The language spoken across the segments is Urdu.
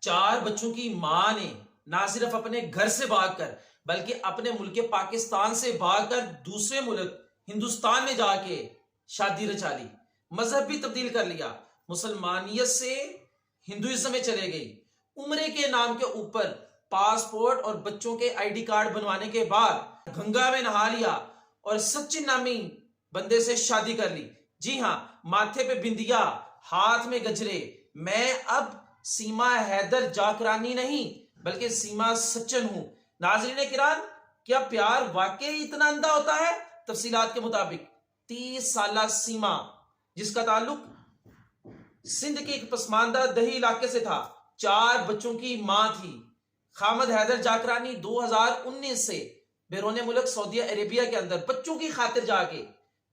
4 بچوں کی ماں نے نہ صرف اپنے گھر سے بھاگ کر بلکہ اپنے ملک پاکستان سے بھاگ کر دوسرے ملک ہندوستان میں جا کے شادی رچا لی، مذہب بھی تبدیل کر لیا، مسلمانیت سے ہندوازم میں چلے گئی، عمرے کے نام کے اوپر پاسپورٹ اور بچوں کے آئی ڈی کارڈ بنوانے کے بعد گنگا میں نہا لیا اور سچن نامی بندے سے شادی کر لی۔ جی ہاں، ماتھے پہ بندیا، ہاتھ میں گجرے۔ میں اب سیما حیدر جاکرانی نہیں بلکہ سیما سچن ہوں۔ ناظرین کرام، کیا پیار واقعی اتنا اندھا ہوتا ہے؟ تفصیلات کے مطابق 30 سالہ سیما، جس کا تعلق سندھ کے ایک پسماندہ دیہی علاقے سے تھا، 4 بچوں کی ماں تھی۔ خامد حیدر جاکرانی 2019 سے بیرون ملک سعودی عربیہ کے اندر بچوں کی خاطر جا کے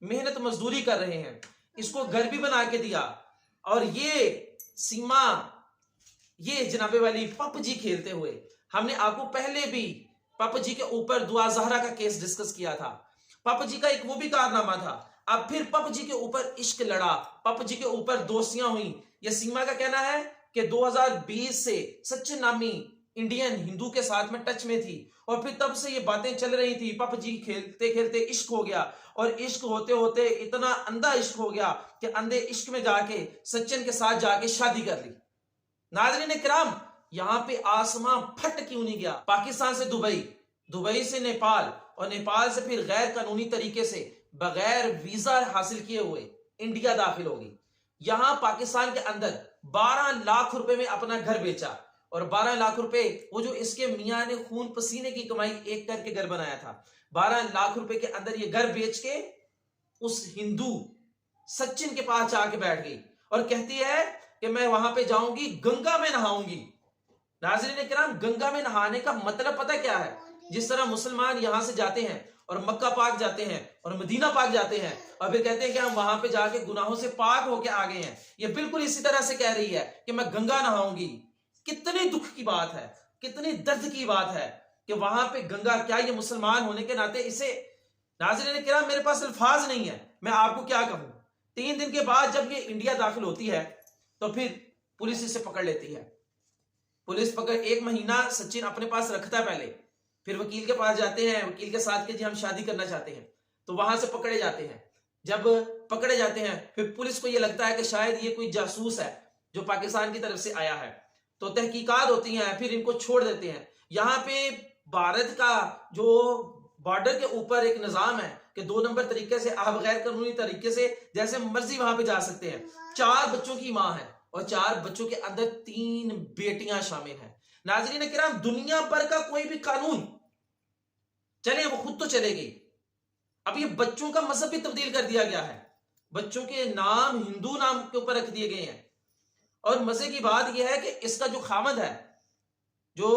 محنت مزدوری کر رہے ہیں، اس کو گھر بھی بنا کے دیا۔ اور یہ سیما، یہ جناب والی پپ جی کھیلتے ہوئے، ہم نے آپ کو پہلے بھی پپ جی کے اوپر دعا زہرا کا کیس ڈسکس کیا تھا۔ پپ جی کا ایک وہ بھی کارنامہ تھا، اب پھر پپ جی کے اوپر عشق لڑا، پپ جی کے اوپر دوستیاں ہوئیں۔ یہ سیما کا کہنا ہے کہ 2020 سے سچن نامی انڈین ہندو کے ساتھ میں ٹچ میں تھی، اور پھر تب سے یہ باتیں چل رہی تھی۔ پپ جی کھیلتے کھیلتے عشق ہو گیا، اور عشق ہوتے ہوتے اتنا اندھا عشق ہو گیا کہ اندھے عشق میں جا کے سچن کے ساتھ جا کے شادی کر لی۔ ناظرین کرام، یہاں پہ آسمان پھٹ کیوں نہیں گیا؟ پاکستان سے دبئی، دبئی سے نیپال، اور نیپال سے پھر غیر قانونی طریقے سے بغیر ویزا حاصل کیے ہوئے انڈیا داخل ہوگی۔ یہاں پاکستان کے اندر 12 لاکھ روپے میں اپنا گھر بیچا، اور 12 لاکھ روپے وہ جو اس کے میاں نے خون پسینے کی کمائی ایک کر کے گھر بنایا تھا، 12 لاکھ روپے کے اندر یہ گھر بیچ کے اس ہندو سچن کے پاس جا کے بیٹھ گئی اور کہتی ہے کہ میں وہاں پہ جاؤں گی، گنگا میں نہاؤں گی۔ ناظرین کرام، گنگا میں نہانے کا مطلب پتہ کیا ہے؟ جس طرح مسلمان یہاں سے جاتے ہیں اور مکہ پاک جاتے ہیں اور مدینہ پاک جاتے ہیں اور پھر کہتے ہیں کہ ہم وہاں پہ جا کے گناہوں سے پاک ہو کے آگے ہیں، یہ بالکل اسی طرح سے کہہ رہی ہے کہ میں گنگا نہاؤں گی۔ کتنی دکھ کی بات ہے، کتنی درد کی بات ہے کہ وہاں پہ گنگا، کیا یہ مسلمان ہونے کے ناطے اسے، ناظرین کرام میرے پاس الفاظ نہیں ہے، میں آپ کو کیا کہوں۔ 3 دن کے بعد جب یہ انڈیا داخل ہوتی ہے تو پھر پولیس اسے پکڑ لیتی ہے۔ پولیس پکڑ 1 مہینہ سچن اپنے پاس رکھتا ہے پہلے، پھر وکیل کے پاس جاتے ہیں، وکیل کے ساتھ کہ جی ہم شادی کرنا چاہتے ہیں، تو وہاں سے پکڑے جاتے ہیں۔ جب پکڑے جاتے ہیں پھر پولیس کو یہ لگتا ہے کہ شاید یہ کوئی جاسوس ہے جو پاکستان کی طرف سے آیا ہے، تو تحقیقات ہوتی ہیں، پھر ان کو چھوڑ دیتے ہیں۔ یہاں پہ بھارت کا جو بارڈر کے اوپر ایک نظام ہے کہ 2 نمبر طریقے سے آپ غیر قانونی طریقے سے جیسے مرضی وہاں پہ جا سکتے ہیں۔ 4 بچوں کی ماں ہے اور 4 بچوں کے اندر 3 بیٹیاں شامل ہیں۔ ناظرین کرام، دنیا پر کا کوئی بھی قانون چلے وہ خود تو چلے گی، اب یہ بچوں کا مذہب بھی تبدیل کر دیا گیا ہے، بچوں کے نام ہندو نام کے اوپر رکھ دیے گئے ہیں۔ اور مزے کی بات یہ ہے کہ اس کا جو خامد ہے، جو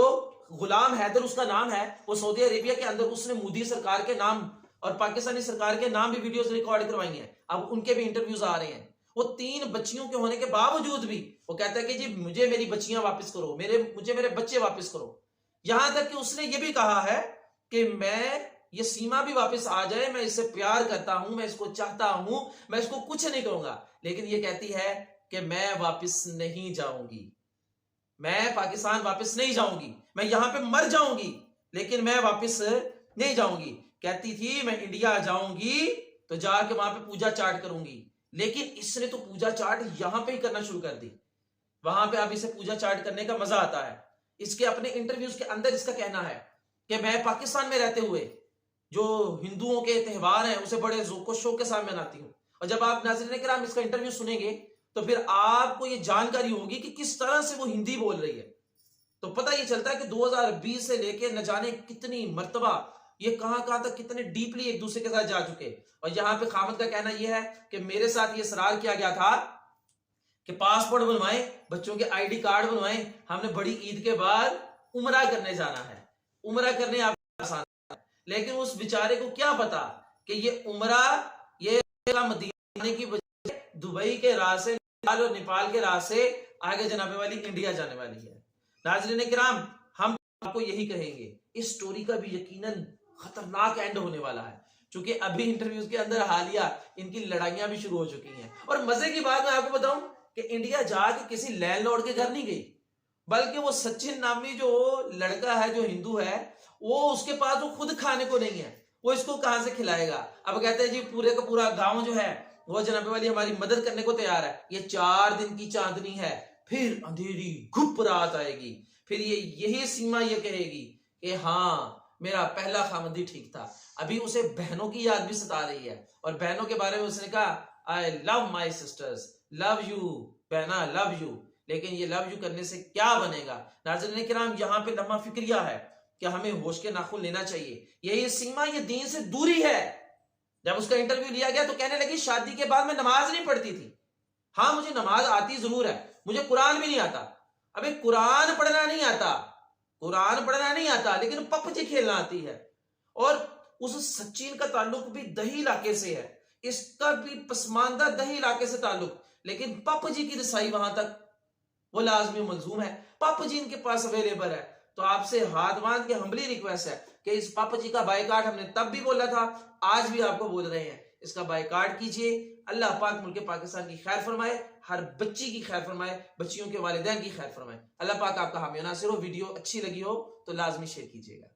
غلام حیدر اس کا نام ہے، وہ سعودی عربیہ کے اندر اس نے مودی سرکار کے نام اور پاکستانی سرکار کے نام بھی ویڈیوز ریکارڈ کروائی ہیں، اب ان کے بھی انٹرویوز آ رہے ہیں۔ وہ 3 بچیوں کے ہونے کے باوجود بھی وہ کہتا ہے کہ جی مجھے میری بچیاں واپس کرو، مجھے میرے بچے واپس کرو۔ یہاں تک کہ اس نے یہ بھی کہا ہے کہ میں یہ سیما بھی واپس آ جائے، میں اس سے پیار کرتا ہوں، میں اس کو چاہتا ہوں، میں اس کو کچھ نہیں کروں گا، لیکن یہ کہتی ہے کہ میں واپس نہیں جاؤں گی، میں پاکستان واپس نہیں جاؤں گی، میں یہاں پہ مر جاؤں گی لیکن میں واپس نہیں جاؤں گی۔ کہتی تھی میں انڈیا جاؤں گی تو جا کے وہاں پہ پوجا چاٹ کروں گی، لیکن اس نے تو پوجا چاٹ یہاں پہ ہی کرنا شروع کر دی، وہاں پہ اب اسے پوجا چاٹ کرنے کا مزہ آتا ہے۔ اس کے اپنے انٹرویوز کے اندر اس کا کہنا ہے کہ میں پاکستان میں رہتے ہوئے جو ہندوؤں کے تہوار ہیں اسے بڑے ذوق و شوق کے ساتھ مناتی ہوں۔ اور جب آپ ناظرین کرام اس کا انٹرویو سنیں گے تو پھر آپ کو یہ جانکاری ہوگی کہ کس طرح سے وہ ہندی بول رہی ہے، تو پتہ یہ چلتا ہے کہ 2020 سے لے کے نہ جانے کتنی مرتبہ یہ کہاں تک کتنے ڈیپلی ایک دوسرے کے ساتھ جا چکے۔ اور یہاں پہ خامد کا کہنا یہ ہے کہ میرے ساتھ یہ اصرار کیا گیا تھا کہ پاسپورٹ بنوائیں، بچوں کے آئی ڈی کارڈ بنوائیں، ہم نے بڑی عید کے بعد عمرہ کرنے جانا ہے، عمرہ کرنے آپ آسان ہے، لیکن اس بیچارے کو کیا پتا کہ یہ عمرہ یہ مدینے کی وجہ دبئی کے راہ سے اور نیپال کے راہ سے آگے جناب والی انڈیا جانے والی ہے۔ ناظرین کرام، ہم آپ کو یہی کہیں گے، اس سٹوری کا بھی یقیناً خطرناک اینڈ ہونے والا ہے، چونکہ ابھی انٹرویوز کے اندر حالیہ ان کی لڑائیاں بھی شروع ہو چکی ہیں۔ اور مزے کی بات میں آپ کو بتاؤں کہ انڈیا جا کے کسی لینڈ لارڈ کے گھر نہیں گئی، بلکہ وہ سچن نامی جو لڑکا ہے جو ہندو ہے وہ اس کے پاس وہ خود کھانے کو نہیں ہے، وہ اس کو کہاں سے کھلائے گا؟ اب کہتے ہیں جی پورے کا پورا گاؤں جو ہے وہ جناب والی ہماری مدد کرنے کو تیار ہے، یہ 4 دن کی چاندنی ہے، پھر اندھیری گھپ رات آئے گی، پھر یہی سیما یہ کہے گی کہ ہاں میرا پہلا خامندی ٹھیک تھا۔ ابھی اسے بہنوں کی یاد بھی ستا رہی ہے، اور بہنوں کے بارے میں اس نے کہا I love my sisters, love you بہنا love you، لیکن یہ love you کرنے سے کیا بنے گا؟ ناظرین کرام یہاں پہ لمحہ فکریہ ہے کہ ہمیں ہوش کے ناخن لینا چاہیے، یہی سیما یہ دین سے دوری ہے۔ جب اس کا انٹرویو لیا گیا تو کہنے لگی شادی کے بعد میں نماز نہیں پڑھتی تھی، ہاں مجھے نماز آتی ضرور ہے، مجھے قرآن بھی نہیں آتا۔ ابھی قرآن پڑھنا نہیں آتا، قرآن پڑھنا نہیں آتا، لیکن پپ جی کھیلنا آتی ہے۔ اور اس سچین کا تعلق بھی دہی علاقے سے ہے، اس کا بھی پسماندہ دہی علاقے سے تعلق، لیکن پپ جی کی رسائی وہاں تک وہ لازمی ملزوم ہے، پپ جی ان کے پاس اویلیبل ہے۔ تو آپ سے ہاتھ باندھ کے ہمبلی ریکویسٹ ہے کہ اس پپ جی کا بائیکاٹ ہم نے تب بھی بولا تھا، آج بھی آپ کو بول رہے ہیں، اس کا بائیکاٹ کیجئے۔ اللہ پاک ملک پاکستان کی خیر فرمائے، ہر بچی کی خیر فرمائے، بچیوں کے والدین کی خیر فرمائے۔ اللہ پاک آپ کا حامی و ناصر ہو۔ ویڈیو اچھی لگی ہو تو لازمی شیئر کیجئے گا۔